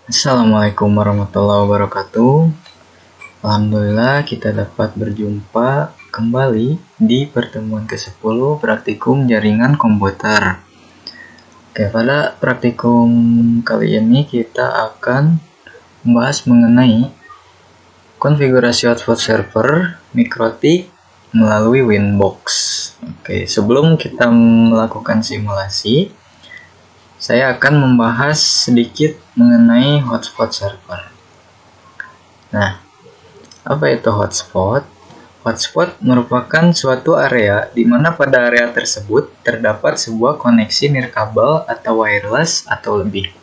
Assalamualaikum warahmatullahi wabarakatuh. Alhamdulillah kita dapat berjumpa kembali di pertemuan ke-10 praktikum jaringan komputer. Oke, pada praktikum kali ini kita akan membahas mengenai konfigurasi hotspot server Mikrotik melalui Winbox. Oke, sebelum kita melakukan simulasi, saya akan membahas sedikit mengenai hotspot server. Nah, apa itu hotspot? Hotspot merupakan suatu area di mana pada area tersebut terdapat sebuah koneksi nirkabel atau wireless atau lebih.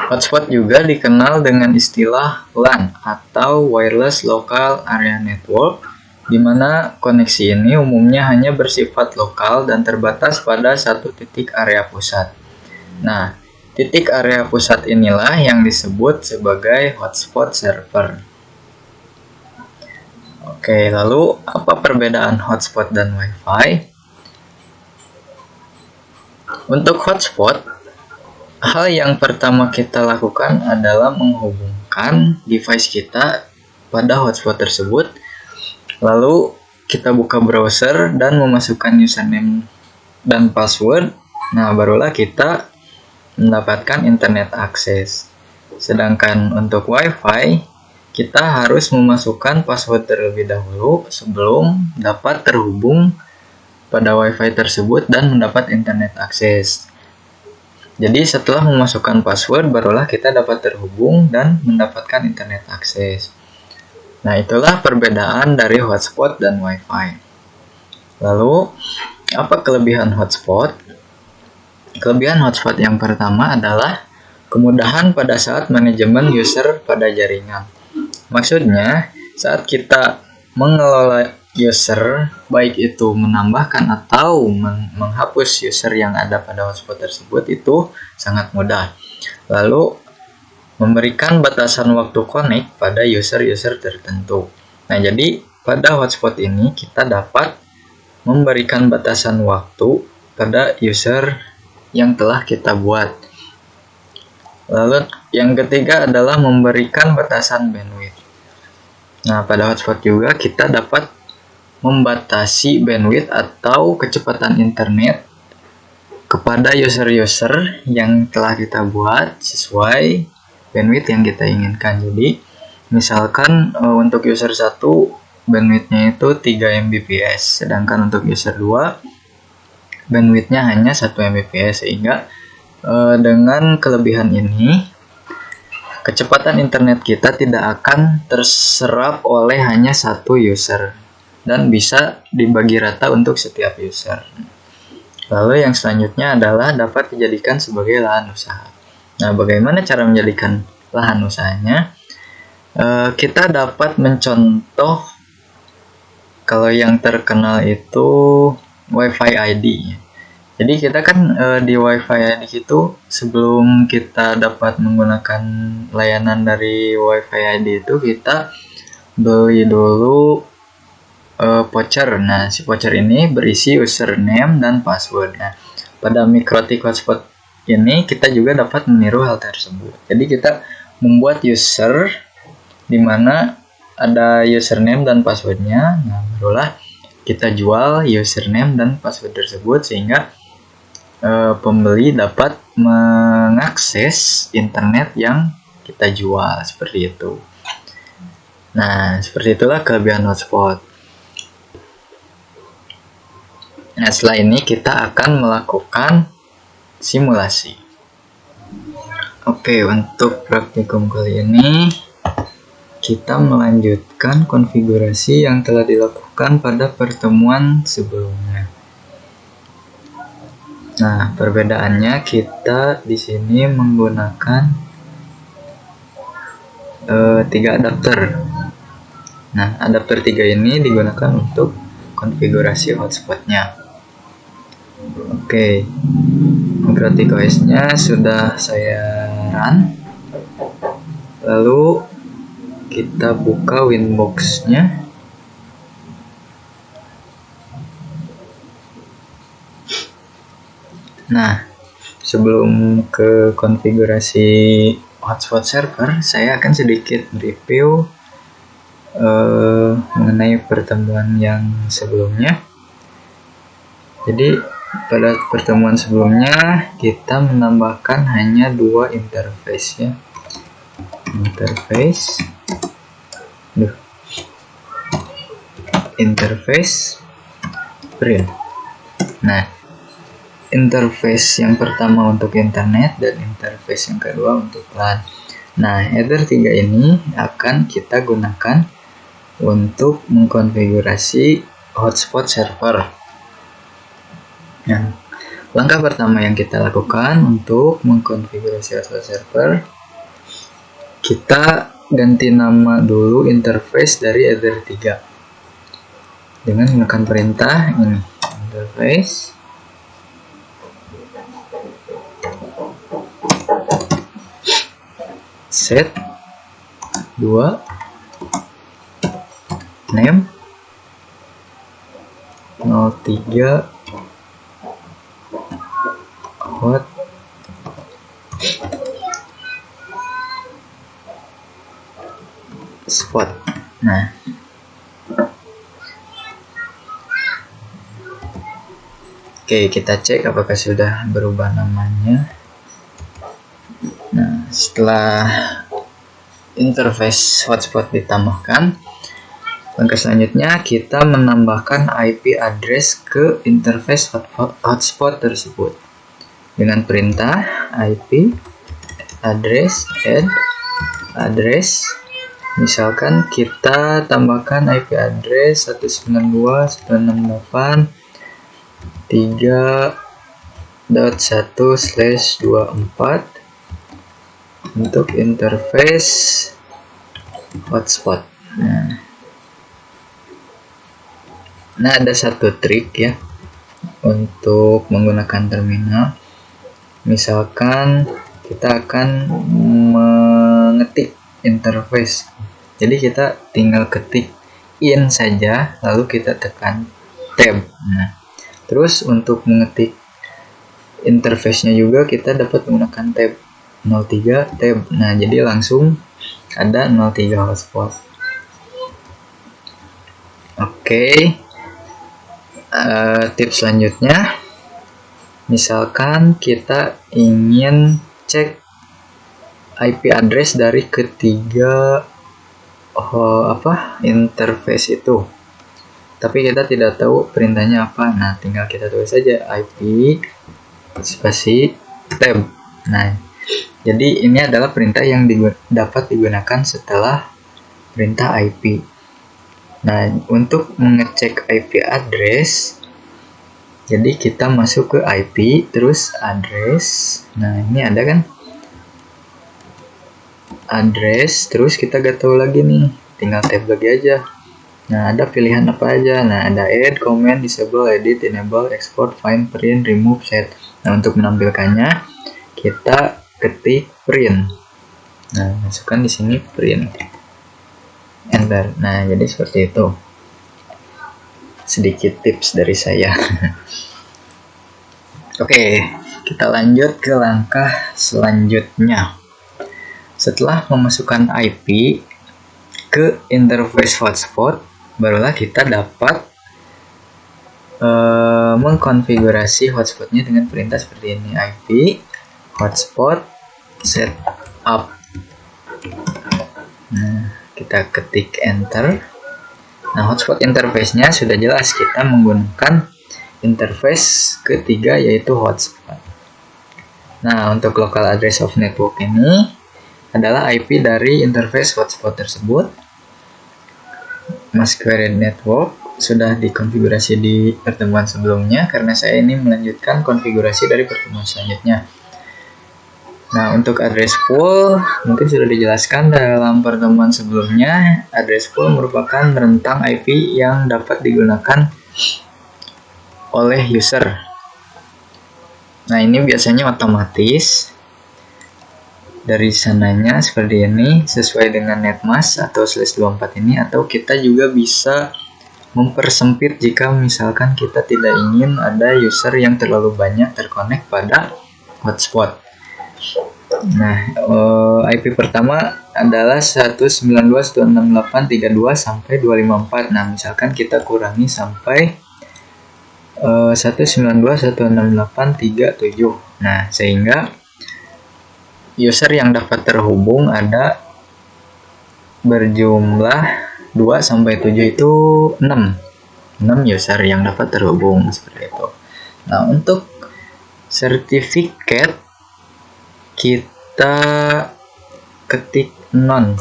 Hotspot juga dikenal dengan istilah LAN atau Wireless Local Area Network, di mana koneksi ini umumnya hanya bersifat lokal dan terbatas pada satu titik area pusat. Nah, titik area pusat inilah yang disebut sebagai hotspot server. Oke, lalu apa perbedaan hotspot dan Wi-Fi? Untuk hotspot, hal yang pertama kita lakukan adalah menghubungkan device kita pada hotspot tersebut. Lalu kita buka browser dan memasukkan username dan password. Nah, barulah kita mendapatkan internet akses. Sedangkan untuk Wi-Fi, kita harus memasukkan password terlebih dahulu sebelum dapat terhubung pada Wi-Fi tersebut dan mendapat internet akses. Jadi setelah memasukkan password, barulah kita dapat terhubung dan mendapatkan internet akses. Nah, itulah perbedaan dari hotspot dan Wi-Fi. Lalu, apa kelebihan hotspot? Kelebihan hotspot yang pertama adalah kemudahan pada saat manajemen user pada jaringan. Maksudnya, saat kita mengelola user, baik itu menambahkan atau menghapus user yang ada pada hotspot tersebut, itu sangat mudah. Lalu, memberikan batasan waktu connect pada user-user tertentu. Nah, jadi pada hotspot ini kita dapat memberikan batasan waktu pada user yang telah kita buat. Lalu yang ketiga adalah memberikan batasan bandwidth. Nah, pada hotspot juga kita dapat membatasi bandwidth atau kecepatan internet kepada user-user yang telah kita buat sesuai bandwidth yang kita inginkan. Jadi misalkan untuk user 1 bandwidthnya itu 3 Mbps, sedangkan untuk user 2 bandwidthnya hanya 1 Mbps, sehingga dengan kelebihan ini kecepatan internet kita tidak akan terserap oleh hanya satu user dan bisa dibagi rata untuk setiap user. Lalu yang selanjutnya adalah dapat dijadikan sebagai lahan usaha. Nah, bagaimana cara menjadikan lahan usahanya? Kita dapat mencontoh, kalau yang terkenal itu Wi-Fi ID. Jadi kita kan di Wi-Fi ID itu, sebelum kita dapat menggunakan layanan dari Wi-Fi ID itu, kita beli dulu voucher. Nah, si voucher ini berisi username dan password. Nah, pada Mikrotik hotspot ini kita juga dapat meniru hal tersebut. Jadi kita membuat user di mana ada username dan passwordnya. Nah, barulah kita jual username dan password tersebut sehingga pembeli dapat mengakses internet yang kita jual, seperti itu. Nah, seperti itulah kelebihan hotspot. Nah, setelah ini kita akan melakukan simulasi. Oke, untuk praktikum kali ini kita melanjutkan konfigurasi yang telah dilakukan pada pertemuan sebelumnya. Nah, perbedaannya kita di sini menggunakan 3 adapter. Nah, adapter 3 ini digunakan untuk konfigurasi hotspotnya. Oke, Mikrotik OS-nya sudah saya run. Lalu kita buka Winbox-nya. Nah, sebelum ke konfigurasi hotspot server, saya akan sedikit review mengenai pertemuan yang sebelumnya. Jadi pada pertemuan sebelumnya kita menambahkan hanya 2 interface ya. Interface print. Nah, interface yang pertama untuk internet dan interface yang kedua untuk LAN. Nah, header 3 ini akan kita gunakan untuk mengkonfigurasi hotspot server. Nah, langkah pertama yang kita lakukan untuk mengkonfigurasi hotspot server, kita ganti nama dulu interface dari header 3 dengan menggunakan perintah ini, interface set 2 name 03 hot spot. Nah, oke, kita cek apakah sudah berubah namanya. Nah, setelah interface hotspot ditambahkan, langkah selanjutnya kita menambahkan IP address ke interface hotspot tersebut dengan perintah IP address add address. Misalkan kita tambahkan IP address 192.168.3.1/24 untuk interface hotspot. Nah, ada satu trik ya untuk menggunakan terminal. Misalkan kita akan mengetik interface, jadi kita tinggal ketik in saja lalu kita tekan tab. Nah, terus untuk mengetik interface-nya juga kita dapat menggunakan tab 03 tab. Nah, jadi langsung ada 03 hotspot. Oke. Tips selanjutnya, misalkan kita ingin cek IP address dari ketiga interface itu, tapi kita tidak tahu perintahnya apa. Nah, tinggal kita tulis saja IP spasi tab. Nah, jadi ini adalah perintah yang dapat digunakan setelah perintah IP. Nah, untuk mengecek IP address, jadi kita masuk ke IP terus address. Nah, ini ada kan address, terus kita gak tahu lagi nih, tinggal tab lagi aja. Nah, ada pilihan apa aja. Nah, ada add, comment, disable, edit, enable, export, find, print, remove, set. Nah, untuk menampilkannya kita ketik print. Nah, masukkan di sini print, enter. Nah, jadi seperti itu. Sedikit tips dari saya. Oke, kita lanjut ke langkah selanjutnya. Setelah memasukkan IP ke interface hotspot, barulah kita dapat mengkonfigurasi hotspotnya dengan perintah seperti ini, IP hotspot setup. Nah, kita ketik enter. Nah, hotspot interface-nya sudah jelas, kita menggunakan interface ketiga yaitu hotspot. Nah, untuk local address of network ini adalah IP dari interface hotspot tersebut. Masquerade Network sudah dikonfigurasi di pertemuan sebelumnya, karena saya ini melanjutkan konfigurasi dari pertemuan selanjutnya. Nah, untuk address pool mungkin sudah dijelaskan dalam pertemuan sebelumnya. Address pool merupakan rentang IP yang dapat digunakan oleh user. Nah, ini biasanya otomatis dari sananya seperti ini, sesuai dengan netmask atau /24 ini, atau kita juga bisa mempersempit jika misalkan kita tidak ingin ada user yang terlalu banyak terkonek pada hotspot. Nah, IP pertama adalah 192.168.32 sampai 254. Nah, misalkan kita kurangi sampai 192.168.37. Nah, sehingga user yang dapat terhubung ada berjumlah 2 sampai 7 itu 6 user yang dapat terhubung seperti itu. Nah, untuk sertifikat kita ketik non.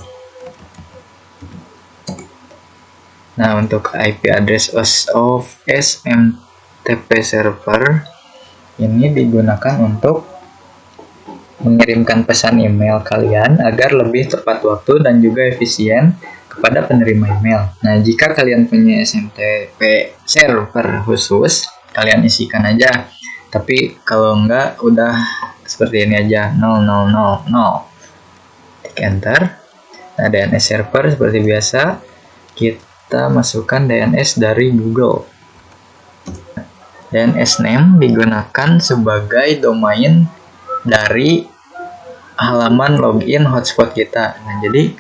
Nah, untuk IP address of SMTP server ini digunakan untuk mengirimkan pesan email kalian agar lebih tepat waktu dan juga efisien kepada penerima email. Nah, jika kalian punya SMTP server khusus, kalian isikan aja. Tapi kalau enggak, udah seperti ini aja, 0000. Klik enter. Nah, DNS server seperti biasa, kita masukkan DNS dari Google. DNS name digunakan sebagai domain dari halaman login hotspot kita. Nah, jadi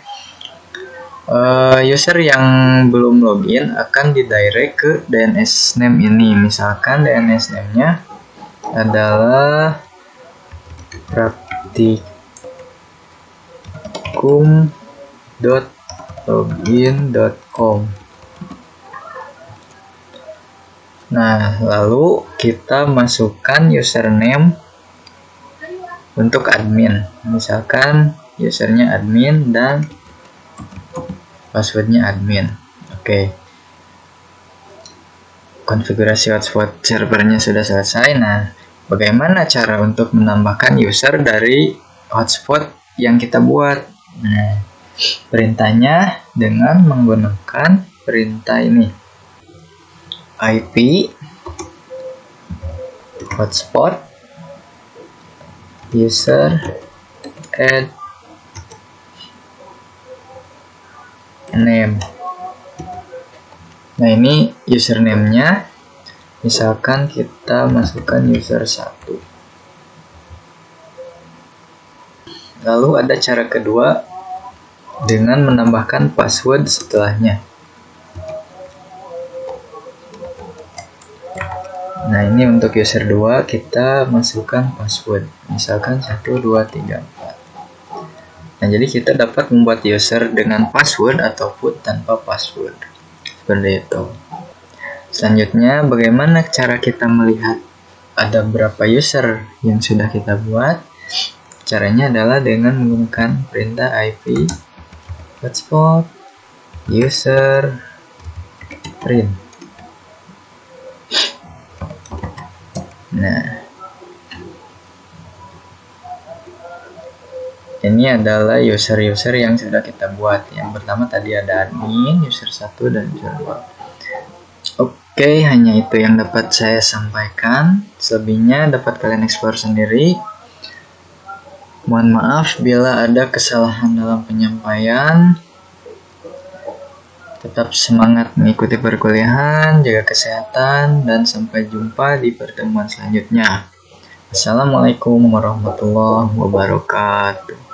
user yang belum login akan didirect ke DNS name ini. Misalkan DNS name-nya adalah praktikum.login.com. Nah, lalu kita masukkan username untuk admin, misalkan usernya admin dan passwordnya admin. Oke. Konfigurasi hotspot servernya sudah selesai. Nah, bagaimana cara untuk menambahkan user dari hotspot yang kita buat? Nah, perintahnya dengan menggunakan perintah ini, IP hotspot user add name. Nah, ini username-nya, misalkan kita masukkan user 1. Lalu ada cara kedua dengan menambahkan password setelahnya. Nah, ini untuk user 2 kita masukkan password, misalkan 1, 2, 3, 4. Nah, jadi kita dapat membuat user dengan password ataupun tanpa password. Seperti itu. Selanjutnya, bagaimana cara kita melihat ada berapa user yang sudah kita buat? Caranya adalah dengan menggunakan perintah IP hotspot user print. Nah, ini adalah user-user yang sudah kita buat. Yang pertama tadi ada admin, user 1 dan user 2. Oke, hanya itu yang dapat saya sampaikan. Selebihnya dapat kalian eksplor sendiri. Mohon maaf bila ada kesalahan dalam penyampaian. Tetap semangat mengikuti perkuliahan, jaga kesehatan, dan sampai jumpa di pertemuan selanjutnya. Assalamualaikum warahmatullahi wabarakatuh.